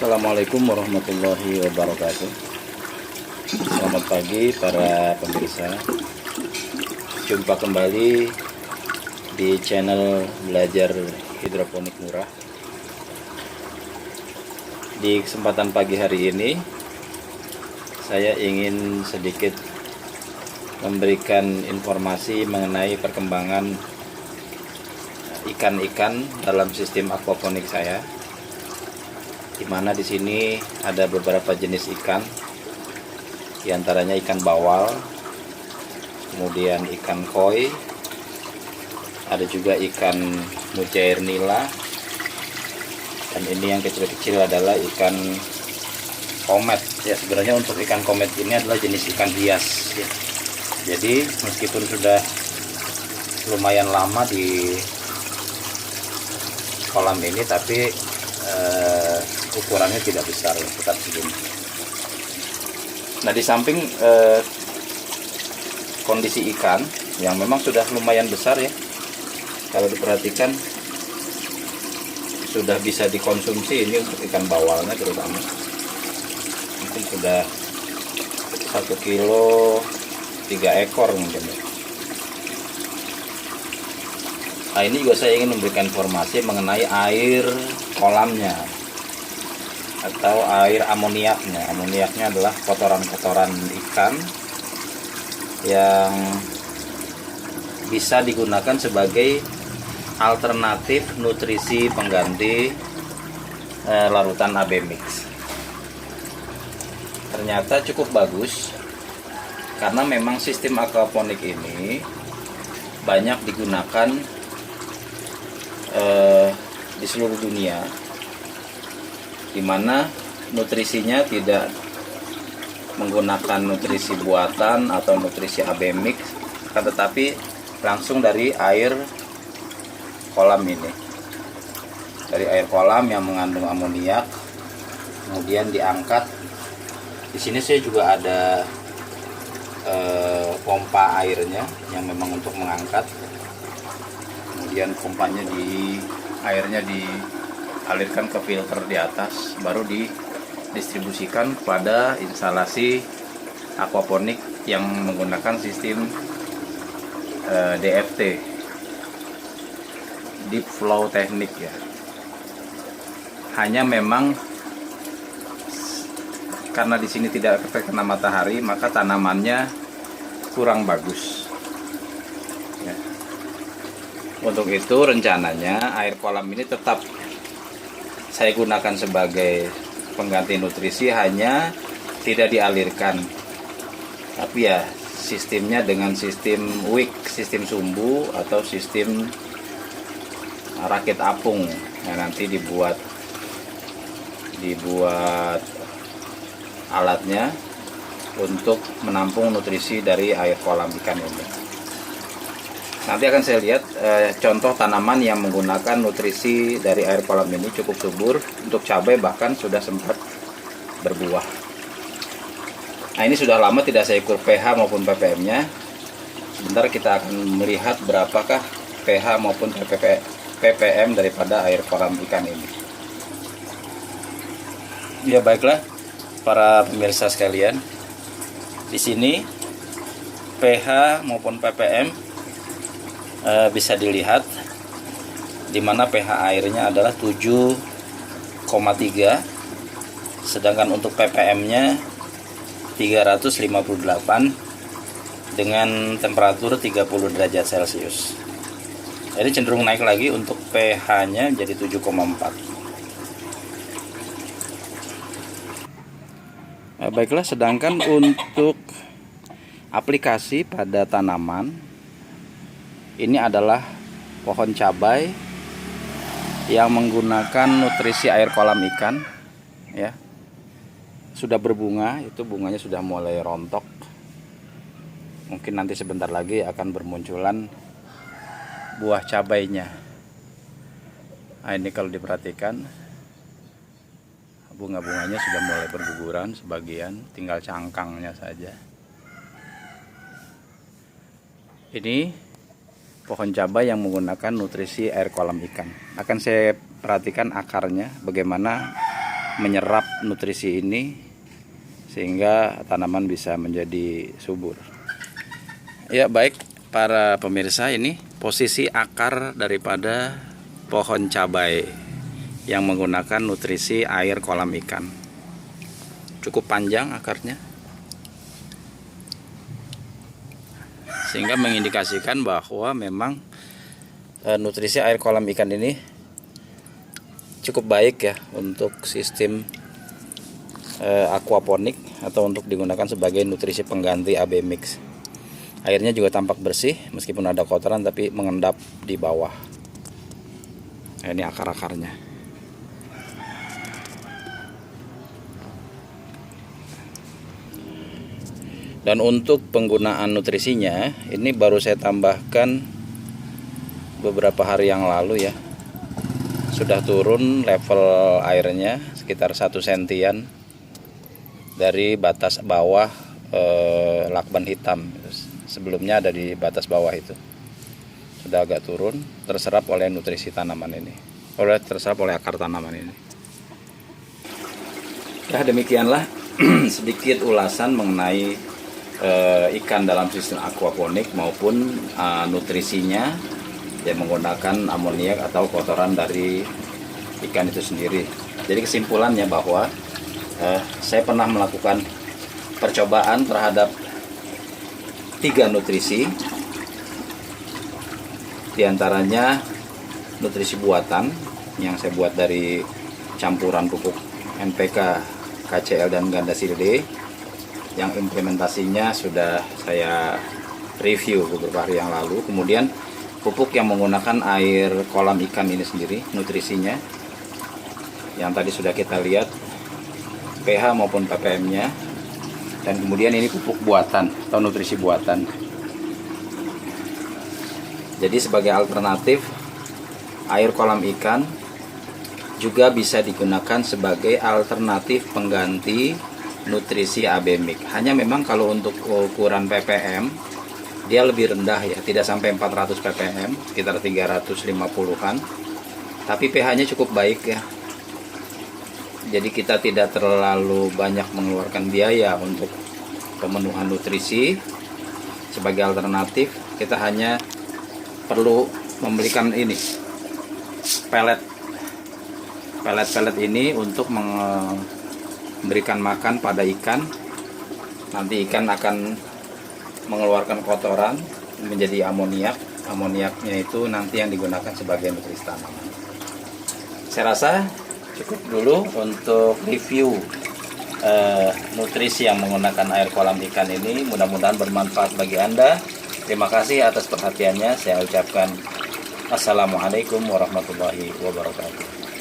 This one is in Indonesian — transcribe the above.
Assalamualaikum warahmatullahi wabarakatuh. Selamat pagi para pemirsa. Jumpa kembali di channel Belajar Hidroponik Murah. Di kesempatan pagi hari ini saya ingin sedikit memberikan informasi mengenai perkembangan ikan-ikan dalam sistem aquaponik saya, di mana di sini ada beberapa jenis ikan, diantaranya ikan bawal, kemudian ikan koi, ada juga ikan mujair nila, dan ini yang kecil-kecil adalah ikan komet. Ya, sebenarnya untuk ikan komet ini adalah jenis ikan hias ya. Jadi meskipun sudah lumayan lama di kolam ini, tapi ukurannya tidak besar, tetap segini. Nah, di samping kondisi ikan yang memang sudah lumayan besar ya, kalau diperhatikan sudah bisa dikonsumsi. Ini untuk ikan bawalnya terutama, mungkin sudah 1 kilo 3 ekor mungkin ya. Nah, ini juga saya ingin memberikan informasi mengenai air kolamnya atau air amoniaknya. Amoniaknya adalah kotoran-kotoran ikan yang bisa digunakan sebagai alternatif nutrisi pengganti larutan AB mix. Ternyata cukup bagus karena memang sistem aquaponik ini banyak digunakan di seluruh dunia, di mana nutrisinya tidak menggunakan nutrisi buatan atau nutrisi AB mix, tetapi langsung dari air kolam ini, dari air kolam yang mengandung amoniak, kemudian diangkat. Di sini saya juga ada pompa airnya yang memang untuk mengangkat. Kemudian pompanya airnya dialirkan ke filter di atas, baru didistribusikan pada instalasi aquaponik yang menggunakan sistem DFT, Deep Flow Technique ya. Hanya memang karena di sini tidak terkena matahari, maka tanamannya kurang bagus. Ya. Untuk itu rencananya air kolam ini tetap saya gunakan sebagai pengganti nutrisi, hanya tidak dialirkan, tapi ya sistemnya dengan sistem wick, sistem sumbu atau sistem rakit apung. Nah, nanti dibuat alatnya untuk menampung nutrisi dari air kolam ikan ini. Nanti akan saya lihat contoh tanaman yang menggunakan nutrisi dari air kolam ini cukup subur. Untuk cabai bahkan sudah sempat berbuah. Nah, ini sudah lama tidak saya ukur pH maupun ppm nya. Sebentar kita akan melihat berapakah pH maupun ppm daripada air kolam ikan ini. Ya, baiklah para pemirsa sekalian, di sini pH maupun ppm bisa dilihat, di mana pH airnya adalah 7,3, sedangkan untuk ppm-nya 358 dengan temperatur 30 derajat Celcius. Jadi cenderung naik lagi untuk pH-nya jadi 7,4. Baiklah, sedangkan untuk aplikasi pada tanaman, ini adalah pohon cabai yang menggunakan nutrisi air kolam ikan ya. Sudah berbunga, itu bunganya sudah mulai rontok. Mungkin nanti sebentar lagi akan bermunculan buah cabainya. Nah, ini kalau diperhatikan bunga-bunganya sudah mulai berguguran sebagian, tinggal cangkangnya saja. Ini pohon cabai yang menggunakan nutrisi air kolam ikan. Akan saya perhatikan akarnya bagaimana menyerap nutrisi ini sehingga tanaman bisa menjadi subur. Ya, baik para pemirsa, ini posisi akar daripada pohon cabai yang menggunakan nutrisi air kolam ikan. Cukup panjang akarnya, sehingga mengindikasikan bahwa memang nutrisi air kolam ikan ini cukup baik ya untuk sistem aquaponik atau untuk digunakan sebagai nutrisi pengganti AB mix. Airnya juga tampak bersih meskipun ada kotoran, tapi mengendap di bawah. Nah, ini akar-akarnya. Dan untuk penggunaan nutrisinya, ini baru saya tambahkan beberapa hari yang lalu ya. Sudah turun level airnya sekitar 1 sentian dari batas bawah lakban hitam. Sebelumnya ada di batas bawah itu. Sudah agak turun, terserap oleh nutrisi tanaman ini, terserap oleh akar tanaman ini. Ya, demikianlah sedikit ulasan mengenai ikan dalam sistem aquaponik maupun nutrisinya yang menggunakan amoniak atau kotoran dari ikan itu sendiri. Jadi kesimpulannya bahwa saya pernah melakukan percobaan terhadap 3 nutrisi, diantaranya nutrisi buatan yang saya buat dari campuran pupuk NPK, KCL dan ganda silde, yang implementasinya sudah saya review beberapa hari yang lalu. Kemudian pupuk yang menggunakan air kolam ikan ini sendiri, nutrisinya yang tadi sudah kita lihat pH maupun ppm-nya. Dan kemudian ini pupuk buatan atau nutrisi buatan. Jadi sebagai alternatif, air kolam ikan juga bisa digunakan sebagai alternatif pengganti nutrisi AB mix. Hanya memang kalau untuk ukuran ppm dia lebih rendah ya, tidak sampai 400 ppm, sekitar 350-an. Tapi pH-nya cukup baik ya. Jadi kita tidak terlalu banyak mengeluarkan biaya untuk pemenuhan nutrisi. Sebagai alternatif, kita hanya perlu memberikan ini pelet ini untuk memberikan makan pada ikan. Nanti ikan akan mengeluarkan kotoran menjadi amoniak. Amoniaknya itu nanti yang digunakan sebagai nutrisi tanaman. Saya rasa cukup dulu untuk review nutrisi yang menggunakan air kolam ikan ini. Mudah-mudahan bermanfaat bagi Anda. Terima kasih atas perhatiannya. Saya ucapkan Assalamualaikum warahmatullahi wabarakatuh.